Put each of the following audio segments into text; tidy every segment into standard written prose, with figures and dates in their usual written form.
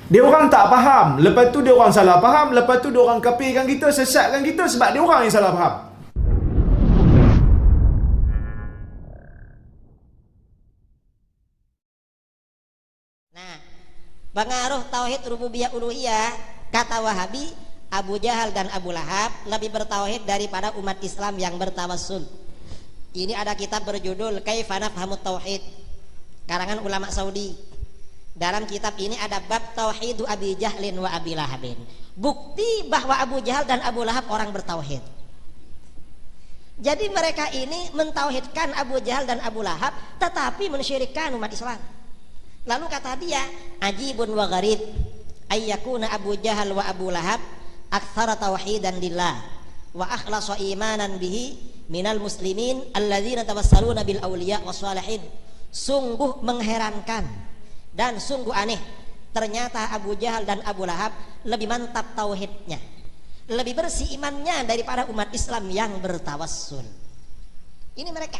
Dia orang tak faham, lepas tu dia orang salah faham, lepas tu dia orang kafirkan kita, sesatkan kita sebab dia orang yang salah faham. Nah, pengaruh tauhid rububiyah uluhiyah, kata Wahabi, Abu Jahal dan Abu Lahab lebih bertauhid daripada umat Islam yang bertawassul. Ini ada kitab berjudul Kaifa Nafhamut Tauhid, karangan ulama Saudi. Dalam kitab ini ada bab tauhidu Abi Jahlin wa Abi Lahabin, bukti bahwa Abu Jahal dan Abu Lahab orang bertauhid. Jadi mereka ini mentauhidkan Abu Jahal dan Abu Lahab, tetapi mensyirikkan umat Islam. Lalu kata dia, ajibun wa gharib ayyakuna Abu Jahal wa Abu Lahab aktsara tauhidan lillah wa akhlasa imanan bihi minal muslimin alladzina tawassaluna bil awliya wassalihin. Sungguh mengherankan dan sungguh aneh, ternyata Abu Jahal dan Abu Lahab lebih mantap tauhidnya, lebih bersih imannya daripada umat Islam yang bertawassul. Ini mereka.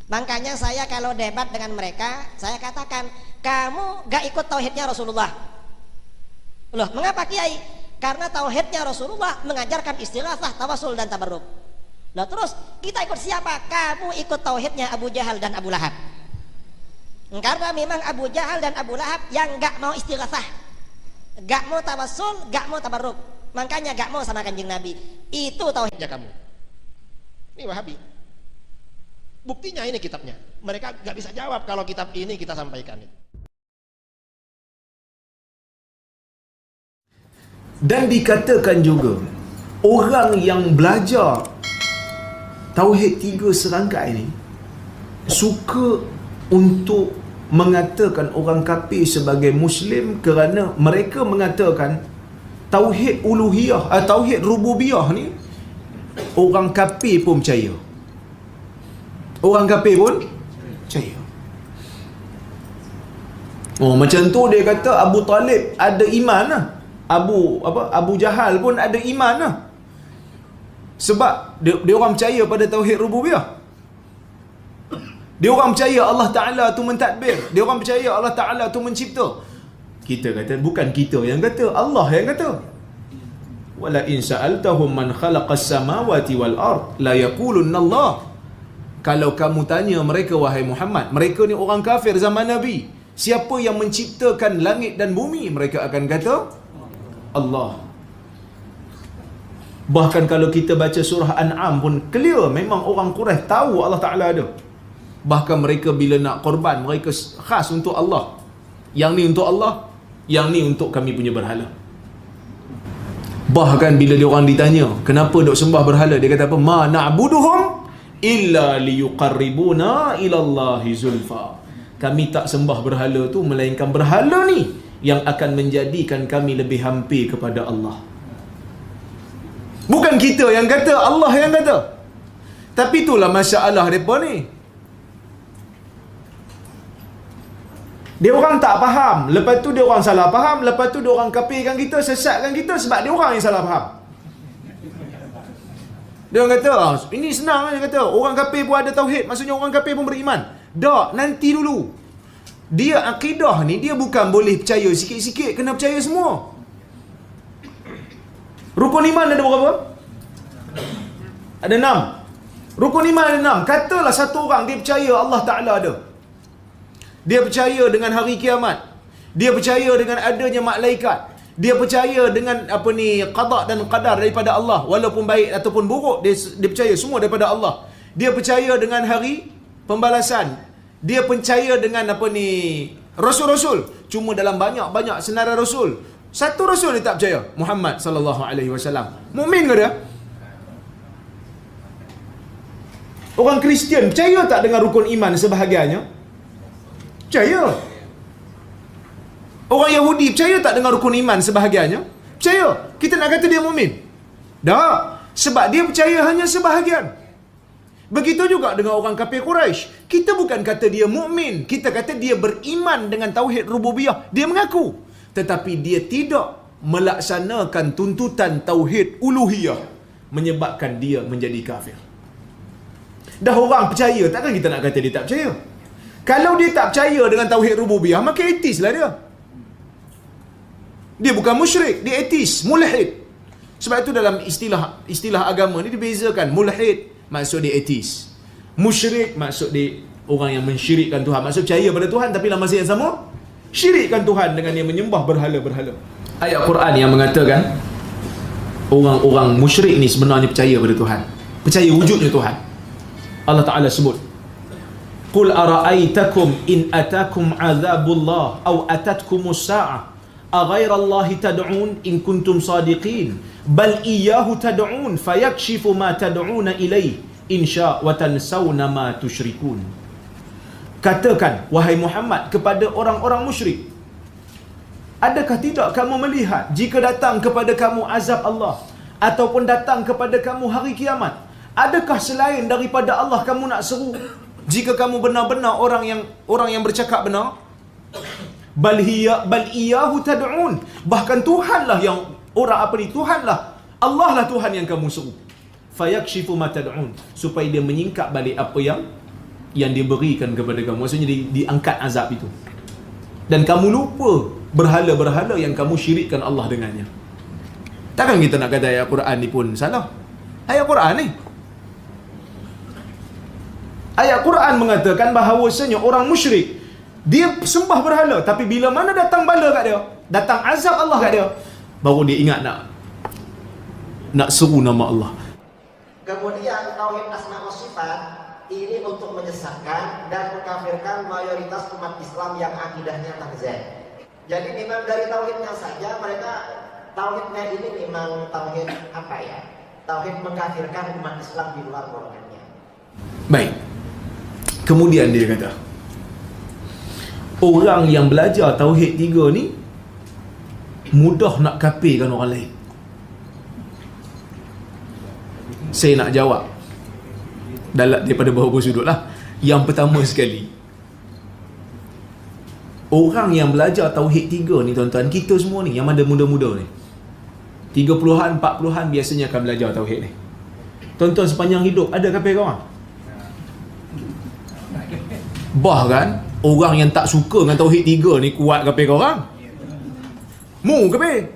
Makanya saya kalau debat dengan mereka, saya katakan, kamu gak ikut tauhidnya Rasulullah. Loh, mengapa Kiai? Karena tauhidnya Rasulullah mengajarkan istighatsah, tawassul dan tabarruk. Loh, terus kita ikut siapa? Kamu ikut tauhidnya Abu Jahal dan Abu Lahab. Karena memang Abu Jahal dan Abu Lahab yang gak mau istighatsah, gak mau tawassul, gak mau tabarruk, makanya gak mau sama Kanjeng Nabi. Itu tauhidnya kamu. Ini Wahabi. Buktinya ini kitabnya. Mereka gak bisa jawab kalau kitab ini kita sampaikan. Dan dikatakan juga, orang yang belajar tauhid tiga serangkai ini suka untuk mengatakan orang kafir sebagai Muslim kerana mereka mengatakan tauhid uluhiyah, tauhid rububiyah ni orang kafir pun percaya. Orang kafir pun percaya. Oh, macam tu dia kata Abu Talib ada iman lah. Abu Jahal pun ada iman lah. Sebab dia orang percaya pada tauhid rububiyah. Dia orang percaya Allah Ta'ala tu mentadbir. Dia orang percaya Allah Ta'ala tu mencipta. Kita kata, bukan kita yang kata, Allah yang kata. Wala in sa'altahum man khalaqas samawati wal ard la yaqulunna Allah. Kalau kamu tanya mereka, wahai Muhammad, mereka ni orang kafir zaman Nabi, siapa yang menciptakan langit dan bumi? Mereka akan kata Allah. Bahkan kalau kita baca surah An'am pun clear, memang orang Quraisy tahu Allah Ta'ala ada. Bahkan mereka bila nak korban, mereka khas untuk Allah. Yang ni untuk Allah, yang ni untuk kami punya berhala. Bahkan bila dia orang ditanya, kenapa dok sembah berhala? Dia kata apa? Ma na'buduhum illa liyuqarribuna ilallahi zulfa. Kami tak sembah berhala tu, melainkan berhala ni yang akan menjadikan kami lebih hampir kepada Allah. Bukan kita yang kata, Allah yang kata. Tapi itulah masalah mereka ni. Dia orang tak faham, lepas tu dia orang salah faham, lepas tu dia orang kafirkan kita, sesatkan kita sebab dia orang yang salah faham. Dia orang kata, ini senang, dia kata, orang kafir pun ada tauhid, maksudnya orang kafir pun beriman. Tak, nanti dulu. Dia akidah ni, dia bukan boleh percaya sikit-sikit, kena percaya semua. Rukun iman ada berapa? Ada 6. Rukun iman ada 6. Katalah satu orang dia percaya Allah Ta'ala ada. Dia percaya dengan hari kiamat. Dia percaya dengan adanya malaikat. Dia percaya dengan qada dan qadar daripada Allah, walaupun baik ataupun buruk, dia percaya semua daripada Allah. Dia percaya dengan hari pembalasan. Dia percaya dengan rasul-rasul. Cuma dalam banyak-banyak senarai rasul, satu rasul dia tak percaya, Muhammad sallallahu alaihi wasallam. Mukmin ke dia? Orang Kristian percaya tak dengan rukun iman sebahagiannya? Percaya. Orang Yahudi percaya tak dengan rukun iman sebahagiannya? Percaya. Kita nak kata dia mukmin? Tak. Sebab dia percaya hanya sebahagian. Begitu juga dengan orang kafir Quraisy. Kita bukan kata dia mukmin, kita kata dia beriman dengan tauhid rububiyah. Dia mengaku, tetapi dia tidak melaksanakan tuntutan tauhid uluhiyah, menyebabkan dia menjadi kafir. Dah orang percaya, takkan kita nak kata dia tak percaya? Kalau dia tak percaya dengan tauhid rububiyah, maka etislah dia. Dia bukan musyrik, dia ateis, mulhid. Sebab itu dalam istilah agama ni dibezakan. Mulhid maksud dia ateis, musyrik maksud dia orang yang mensyirikkan Tuhan, maksud percaya pada Tuhan tapi dalam masa yang sama syirikkan Tuhan dengan dia menyembah berhala-berhala. Ayat Quran yang mengatakan orang-orang musyrik ni sebenarnya percaya pada Tuhan, percaya wujudnya Tuhan. Allah Ta'ala sebut, Qul ara'aitakum in atakum azabullah aw atatkumus sa'ah aghairallahi tad'un in kuntum sadiqin bal iyyahu tad'un fayakshifu ma tad'una ilayhi insya wa tansawna ma tusyrikun. Katakan wahai Muhammad kepada orang-orang musyrik, adakah tidak kamu melihat jika datang kepada kamu azab Allah ataupun datang kepada kamu hari kiamat, adakah selain daripada Allah kamu nak seru jika kamu benar-benar orang yang bercakap benar? Bal iyyahu tad'un, bahkan Tuhanlah yang Tuhanlah, Allah lah Tuhan yang kamu seru. Fayakshifu ma tad'un, supaya dia menyingkap balik apa yang diberikan kepada kamu, maksudnya diangkat azab itu, dan kamu lupa berhala-berhala yang kamu syirikkan Allah dengannya. Takkan kita nak kata ayat Quran ni pun salah? Ayat Quran ni, ayat Quran mengatakan bahawasanya orang musyrik dia sembah berhala, tapi bila mana datang bala kat dia, datang azab Allah kat dia, baru dia ingat nak seru nama Allah. Kemudian tauhid asma wa sifat ini untuk menyesatkan dan mengkafirkan mayoritas umat Islam yang akidahnya takzir. Jadi memang dari tauhidnya saja mereka, tauhidnya ini memang tauhid apa ya? Tauhid mengkafirkan umat Islam di luar golongannya. Baik. Kemudian dia kata, orang yang belajar tauhid 3 ni mudah nak kafirkan orang lain. Saya nak jawab daripada beberapa sudut lah. Yang pertama sekali, orang yang belajar tauhid 3 ni tuan-tuan, kita semua ni yang ada muda-muda ni 30-an, 40-an biasanya akan belajar tauhid ni. Tuan-tuan sepanjang hidup ada kafir orang? Bahkan orang yang tak suka dengan tauhid 3 ni kuat kafir orang. Mu kafir.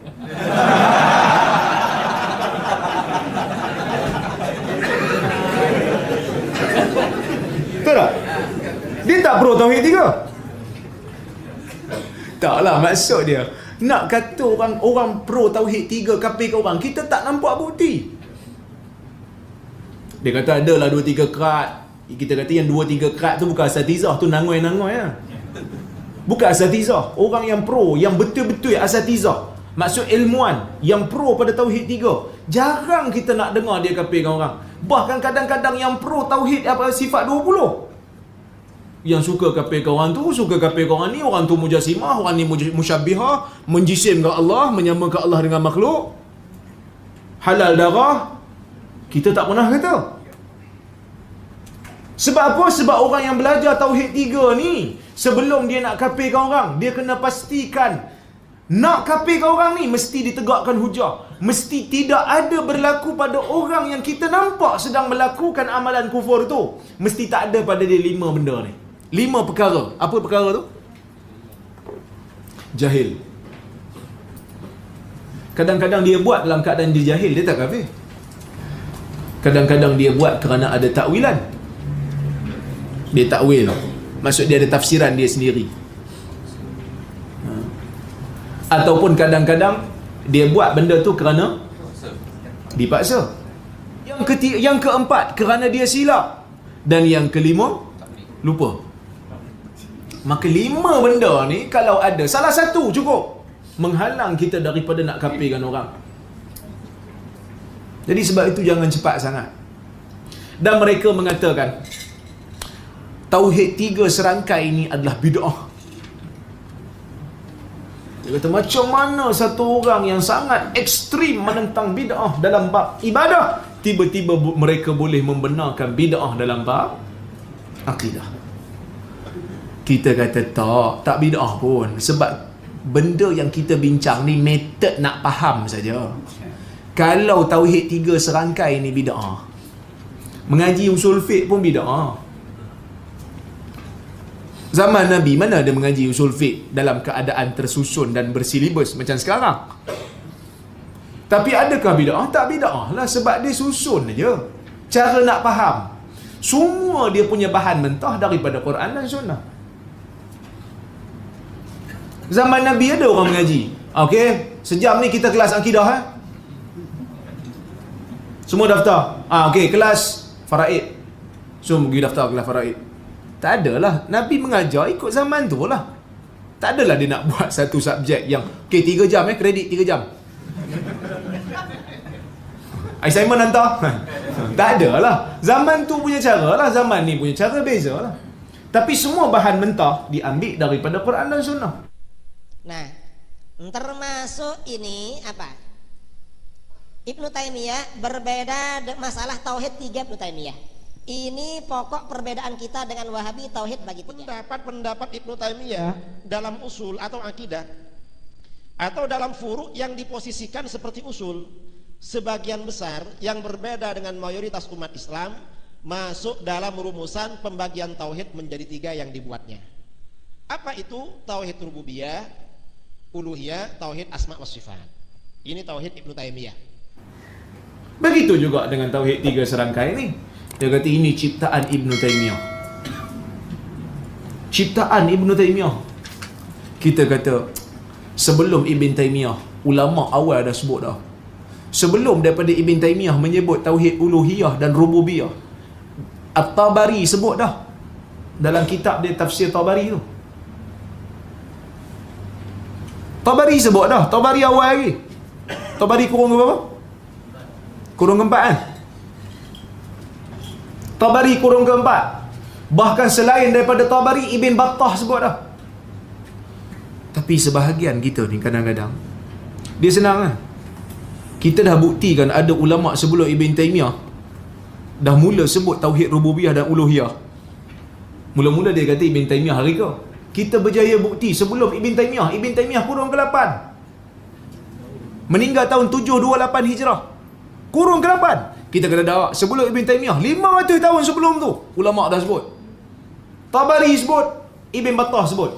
Betul tak? Dia tak pro tauhid 3. Taklah, maksud dia nak kata orang pro tauhid 3 kafir ke orang, kita tak nampak bukti. Dia kata adalah 2-3 kerat. Kita kata yang 2-3 kerat tu bukan asatizah, tu nangoi-nangoi lah. Bukan asatizah. Orang yang pro, yang betul-betul asatizah, maksud ilmuwan yang pro pada tauhid 3, jarang kita nak dengar dia kafirkan orang. Bahkan kadang-kadang yang pro tauhid apa sifat 20, yang suka kafirkan orang tu, suka kafirkan orang ni, orang tu mujassimah, orang ni musyabbihah, menjisimkan Allah, menyamakan Allah dengan makhluk, halal darah, kita tak pernah kata. Sebab apa? Sebab orang yang belajar tauhid 3 ni, sebelum dia nak kafirkan orang, dia kena pastikan nak kafirkan orang ni mesti ditegakkan hujah, mesti tidak ada berlaku pada orang yang kita nampak sedang melakukan amalan kufur tu, mesti tak ada pada dia 5 benda ni, 5 perkara. Apa perkara tu? Jahil. Kadang-kadang dia buat dalam keadaan dia jahil, dia tak kafir. Kadang-kadang dia buat kerana ada takwilan, dia takwil, maksud dia ada tafsiran dia sendiri. Ataupun kadang-kadang dia buat benda tu kerana dipaksa. Yang keempat, kerana dia silap. Dan yang kelima, lupa. Maka 5 benda ni kalau ada salah satu cukup menghalang kita daripada nak kafirkan orang. Jadi sebab itu jangan cepat sangat. Dan mereka mengatakan tauhid 3 serangkai ini adalah bid'ah. Dia kata macam mana satu orang yang sangat ekstrim menentang bid'ah dalam bab ibadah, tiba-tiba mereka boleh membenarkan bid'ah dalam bab akidah. Kita kata tak bid'ah pun. Sebab benda yang kita bincang ni metod nak faham saja. Kalau tauhid 3 serangkai ni bid'ah, mengaji usul fiqh pun bid'ah. Zaman Nabi mana ada mengaji usul fiqh dalam keadaan tersusun dan bersilibus macam sekarang? Tapi adakah bid'ah? Tak bid'ah lah, sebab dia susun je. Cara nak faham, semua dia punya bahan mentah daripada Quran dan Sunnah. Zaman Nabi ada orang mengaji. Okey, sejam ni kita kelas akidah Semua daftar. Okey, kelas faraid. Semua pergi daftar kelas faraid. Tak adalah. Nabi mengajar ikut zaman tu lah. Tak adalah dia nak buat satu subjek yang okey 3 jam kredit 3 jam. Assignment hantar. Tak adalah. Zaman tu punya cara lah, zaman ni punya cara beza lah. Tapi semua bahan mentah diambil daripada Quran dan Sunnah. Nah, termasuk ini apa? Ibnu Taimiyah berbeda masalah tauhid 3 Ibnu Taimiyah. Ini pokok perbedaan kita dengan Wahabi, tauhid bagi 3. Pendapat Ibnu Taimiyah dalam usul atau akidah atau dalam furu' yang diposisikan seperti usul, sebagian besar yang berbeda dengan mayoritas umat Islam masuk dalam rumusan pembagian tauhid menjadi 3 yang dibuatnya. Apa itu? Tauhid rububiyah, uluhiyah, tauhid asma wa sifat. Ini tauhid Ibnu Taimiyah. Begitu juga dengan tauhid 3 serangkai ini. Dia kata ini ciptaan Ibnu Taimiyah. Ciptaan Ibnu Taimiyah. Kita kata sebelum Ibn Taimiyah, ulama awal dah sebut dah. Sebelum daripada Ibn Taimiyah menyebut tauhid uluhiyah dan rububiyah, At-Tabari sebut dah dalam kitab dia tafsir Tabari tu. Tabari sebut dah. Tabari awal lagi. Tabari kurung ke berapa? Kurung keempat kan? Tabari kurung keempat. Bahkan selain daripada Tabari, Ibn Battah sebut dah. Tapi sebahagian kita ni kadang-kadang dia senang kan? Kita dah buktikan ada ulama sebelum Ibn Taimiyah dah mula sebut tauhid rububiyah dan uluhiyah. Mula-mula dia kata Ibn Taimiyah hari ke? Kita berjaya bukti sebelum Ibn Taimiyah kurun ke-8. Meninggal tahun 728 Hijrah. Kurun ke-8. Kita kena dah sebelum Ibn Taimiyah 500 tahun sebelum tu ulama dah sebut. Tabari sebut, Ibn Battah sebut.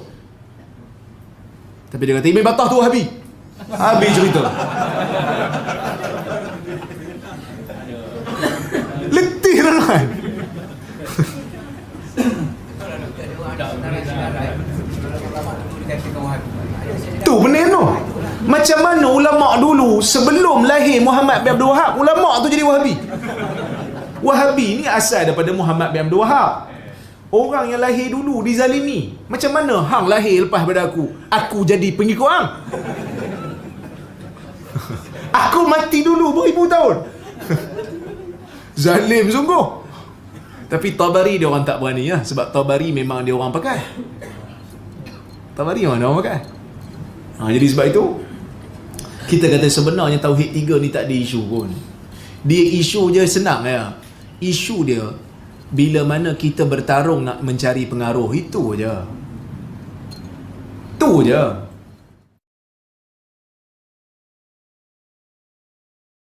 Tapi dia kata Ibn Battah tu Wahabi. Habis cerita. Letih kan? Tu benar tu. Macam mana ulama dulu sebelum lahir Muhammad bin Abdul Wahab, ulama tu jadi Wahabi. Wahabi ni asal daripada Muhammad bin Abdul Wahab. Orang yang lahir dulu dizalimi. Macam mana hang lahir lepas pada aku jadi pengikut hang? Aku mati dulu beribu tahun. Zalim sungguh. Tapi Tabari dia orang tak berani lah. Sebab Tabari memang dia orang pakai. Tabari mana orang pakai. Jadi sebab itu kita kata sebenarnya tauhid 3 ni tak ada isu pun. Dia isu je senang ya. Isu dia bila mana kita bertarung nak mencari pengaruh, itu je. Tu je.